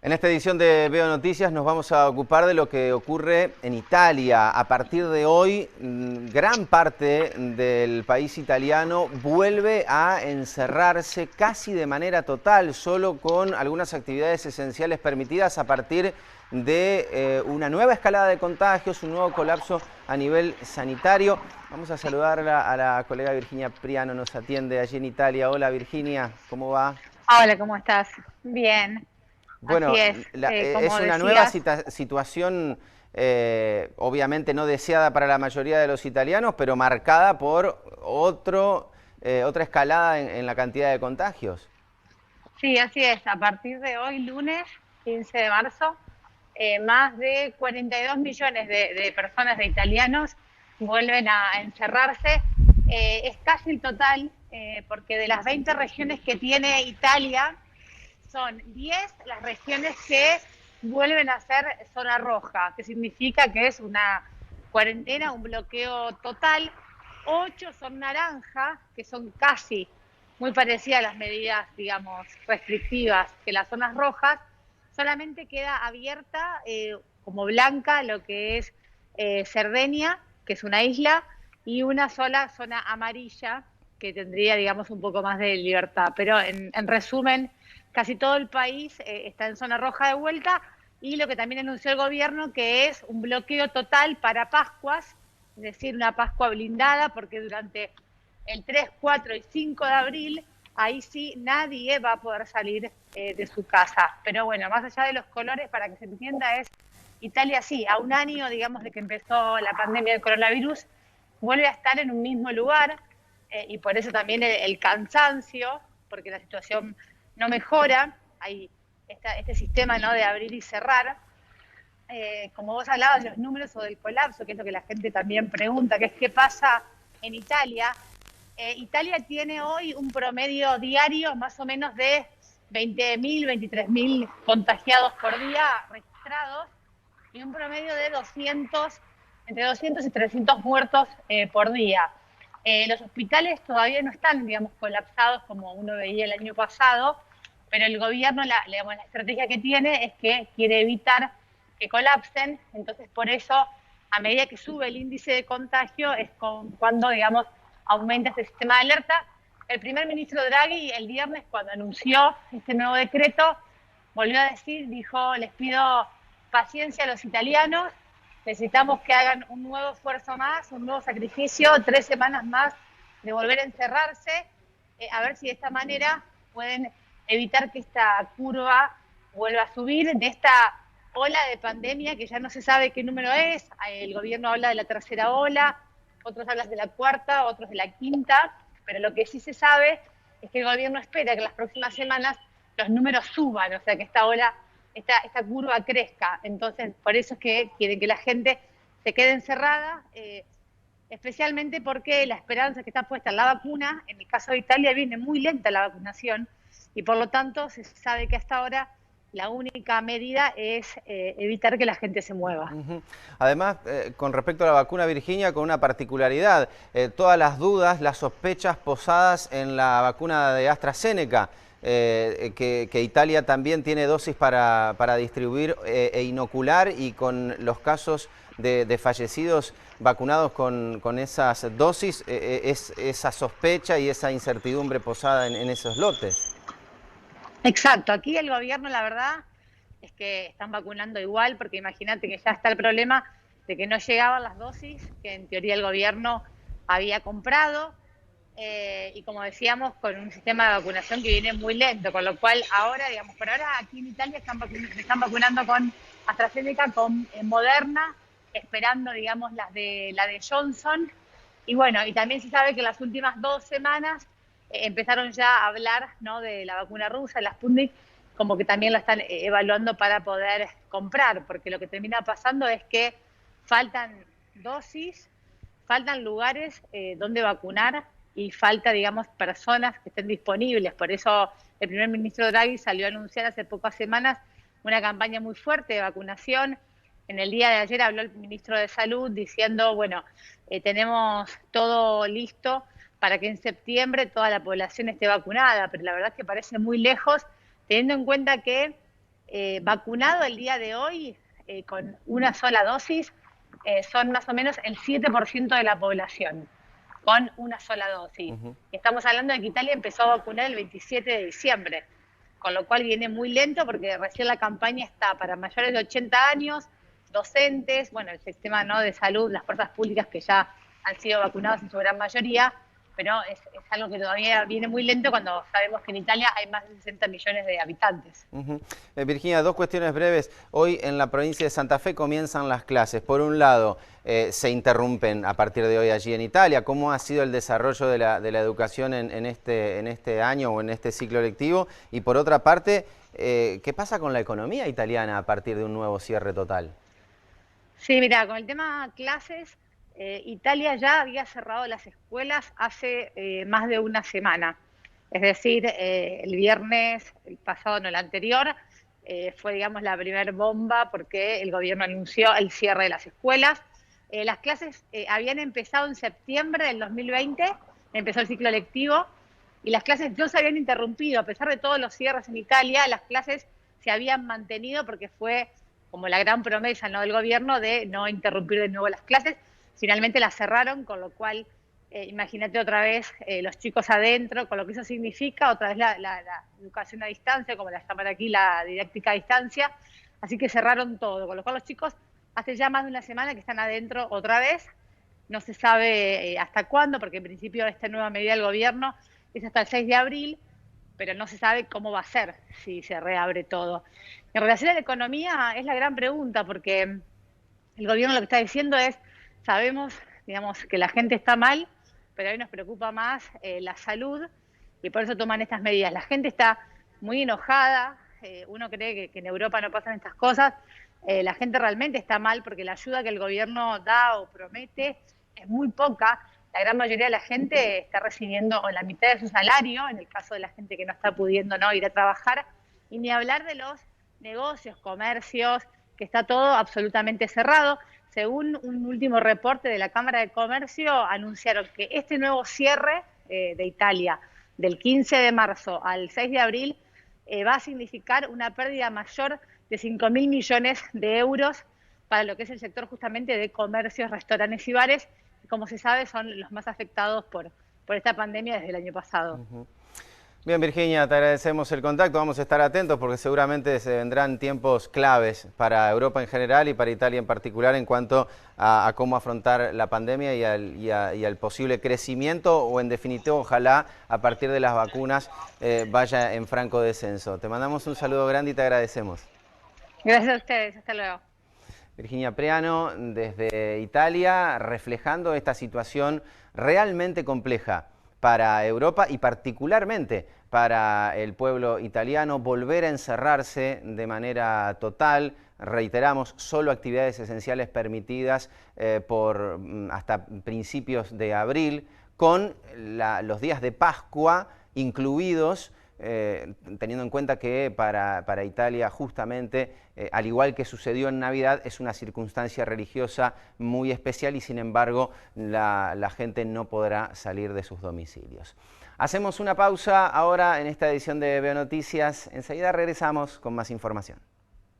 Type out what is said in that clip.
En esta edición de Veo Noticias nos vamos a ocupar de lo que ocurre en Italia. A partir de hoy, gran parte del país italiano vuelve a encerrarse casi de manera total, solo con algunas actividades esenciales permitidas a partir de una nueva escalada de contagios, un nuevo colapso a nivel sanitario. Vamos a saludar a la colega Virginia Priano, nos atiende allí en Italia. Hola Virginia, ¿cómo va? Hola, ¿cómo estás? Bien, así Bueno, es. Como es una nueva decías, situación, obviamente no deseada para la mayoría de los italianos, pero marcada por otra escalada en la cantidad de contagios. sí, así es. A partir de hoy, lunes 15 de marzo, más de 42 millones de personas, de italianos, vuelven a encerrarse. Es casi el total, porque de las 20 regiones que tiene Italia, son 10 las regiones que vuelven a ser zona roja, que significa que es una cuarentena, un bloqueo total. 8 son naranja, que son casi muy parecidas a las medidas, digamos, restrictivas que las zonas rojas. Solamente queda abierta como blanca lo que es Cerdeña, que es una isla, y una sola zona amarilla, que tendría, digamos, un poco más de libertad. Pero en resumen, casi todo el país está en zona roja de vuelta, y lo que también anunció el gobierno, que es un bloqueo total para Pascuas, es decir, una Pascua blindada, porque durante el 3, 4 y 5 de abril, ahí sí nadie va a poder salir de su casa. Pero bueno, más allá de los colores, para que se entienda, es Italia sí, a un año, digamos, de que empezó la pandemia del coronavirus, vuelve a estar en un mismo lugar, y por eso también el cansancio, porque la situación no mejora. Hay este sistema, ¿no?, de abrir y cerrar. Como vos hablabas de los números o del colapso, que es lo que la gente también pregunta, que es qué pasa en Italia. Italia tiene hoy un promedio diario más o menos de 20.000, 23.000 contagiados por día registrados, y un promedio de 200, entre 200 y 300 muertos por día. Los hospitales todavía no están, digamos, colapsados como uno veía el año pasado, pero el gobierno, digamos, la estrategia que tiene es que quiere evitar que colapsen. Entonces, por eso, a medida que sube el índice de contagio, es cuando, digamos, aumenta este sistema de alerta. El primer ministro Draghi, el viernes, cuando anunció este nuevo decreto, volvió a decir, dijo: les pido paciencia a los italianos, necesitamos que hagan un nuevo esfuerzo más, un nuevo sacrificio, 3 semanas más de volver a encerrarse, a ver si de esta manera pueden evitar que esta curva vuelva a subir, de esta ola de pandemia que ya no se sabe qué número es. El gobierno habla de la tercera ola, otros hablan de la cuarta, otros de la quinta, pero lo que sí se sabe es que el gobierno espera que en las próximas semanas los números suban, o sea, que esta ola, esta curva crezca. Entonces, por eso es que quieren que la gente se quede encerrada, especialmente porque la esperanza que está puesta en la vacuna, en el caso de Italia viene muy lenta la vacunación, y por lo tanto se sabe que hasta ahora la única medida es evitar que la gente se mueva. Ujú. Además, con respecto a la vacuna, Virginia, con una particularidad, todas las dudas, las sospechas posadas en la vacuna de AstraZeneca, que Italia también tiene dosis para distribuir e inocular, y con los casos de fallecidos vacunados con esas dosis, es esa sospecha y esa incertidumbre posada en esos lotes. Exacto, aquí el gobierno, la verdad, es que están vacunando igual, porque imagínate que ya está el problema de que no llegaban las dosis que en teoría el gobierno había comprado, y como decíamos, con un sistema de vacunación que viene muy lento, con lo cual ahora, digamos, por ahora aquí en Italia están vacunando con AstraZeneca, con Moderna, esperando, digamos, la de Johnson. Y bueno, y también se sabe que en las últimas 2 semanas empezaron ya a hablar, ¿no?, de la vacuna rusa, la Sputnik, como que también la están evaluando para poder comprar, porque lo que termina pasando es que faltan dosis, faltan lugares donde vacunar, y falta, digamos, personas que estén disponibles. Por eso el primer ministro Draghi salió a anunciar hace pocas semanas una campaña muy fuerte de vacunación. En el día de ayer habló el ministro de Salud diciendo, bueno, tenemos todo listo para que en septiembre toda la población esté vacunada, pero la verdad es que parece muy lejos, teniendo en cuenta que vacunado el día de hoy con una sola dosis son más o menos el 7% de la población, con una sola dosis. Estamos hablando de que Italia empezó a vacunar el 27 de diciembre, con lo cual viene muy lento porque recién la campaña está para mayores de 80 años, docentes, bueno, el sistema, ¿no?, de salud, las fuerzas públicas que ya han sido vacunados en su gran mayoría, pero es algo que todavía viene muy lento cuando sabemos que en Italia hay más de 60 millones de habitantes. Virginia, dos cuestiones breves. Hoy en la provincia de Santa Fe comienzan las clases. Por un lado, se interrumpen a partir de hoy allí en Italia. ¿Cómo ha sido el desarrollo de la educación en este año o en este ciclo lectivo? Y por otra parte, ¿qué pasa con la economía italiana a partir de un nuevo cierre total? Sí, mira, con el tema clases, Italia ya había cerrado las escuelas hace más de una semana. Es decir, el viernes, el pasado, no el anterior, fue, digamos, la primera bomba porque el gobierno anunció el cierre de las escuelas. Las clases habían empezado en septiembre del 2020, empezó el ciclo lectivo, y las clases no se habían interrumpido. A pesar de todos los cierres en Italia, las clases se habían mantenido porque fue como la gran promesa, ¿no?, del gobierno de no interrumpir de nuevo las clases. Finalmente las cerraron, con lo cual, imagínate otra vez los chicos adentro, con lo que eso significa, otra vez la educación a distancia, como la llaman aquí, la didáctica a distancia. Así que cerraron todo, con lo cual los chicos hace ya más de una semana que están adentro otra vez. No se sabe hasta cuándo, porque en principio esta nueva medida del gobierno es hasta el 6 de abril, pero no se sabe cómo va a ser si se reabre todo. En relación a la economía es la gran pregunta, porque el gobierno lo que está diciendo es, sabemos, digamos, que la gente está mal, pero hoy nos preocupa más la salud, y por eso toman estas medidas. La gente está muy enojada, uno cree que en Europa no pasan estas cosas, la gente realmente está mal porque la ayuda que el gobierno da o promete es muy poca. La gran mayoría de la gente está recibiendo la mitad de su salario, en el caso de la gente que no está pudiendo, ¿no?, ir a trabajar, y ni hablar de los negocios, comercios, que está todo absolutamente cerrado. Según un último reporte de la Cámara de Comercio, anunciaron que este nuevo cierre de Italia, del 15 de marzo al 6 de abril, va a significar una pérdida mayor de 5.000 millones de euros para lo que es el sector justamente de comercios, restaurantes y bares, que, como se sabe, son los más afectados por esta pandemia desde el año pasado. Bien, Virginia, te agradecemos el contacto. Vamos a estar atentos porque seguramente se vendrán tiempos claves para Europa en general y para Italia en particular en cuanto a cómo afrontar la pandemia y al posible crecimiento, o en definitiva, ojalá a partir de las vacunas vaya en franco descenso. Te mandamos un saludo grande y te agradecemos. Gracias a ustedes, hasta luego. Virginia Preano desde Italia, reflejando esta situación realmente compleja para Europa y particularmente para el pueblo italiano. Volver a encerrarse de manera total, reiteramos, solo actividades esenciales permitidas por hasta principios de abril, con los días de Pascua incluidos, teniendo en cuenta que para Italia justamente, al igual que sucedió en Navidad, es una circunstancia religiosa muy especial y sin embargo la gente no podrá salir de sus domicilios. Hacemos una pausa ahora en esta edición de Veo Noticias, enseguida regresamos con más información.